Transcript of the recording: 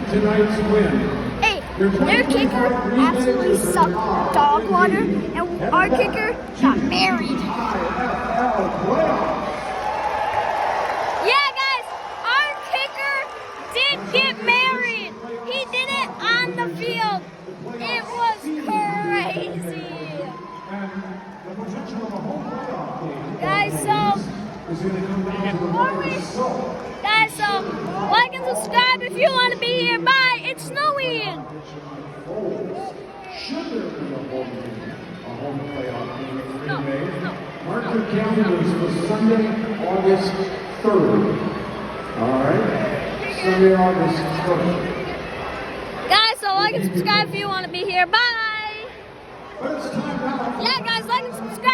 tonight's win. Hey, their kicker absolutely sucked dog water, and our kicker got married. Yeah, guys, our kicker did get married. He did it on the field. It was crazy. Guys, like and subscribe if you want to be here. Bye. It's snowing. Should there be a home playoff game in Green Bay? Mark your calendars for Sunday, August 3rd. All right? Sunday, August 3rd. Guys, like and subscribe if you want to be here. Bye. But it's time now. Yeah, guys, like and subscribe.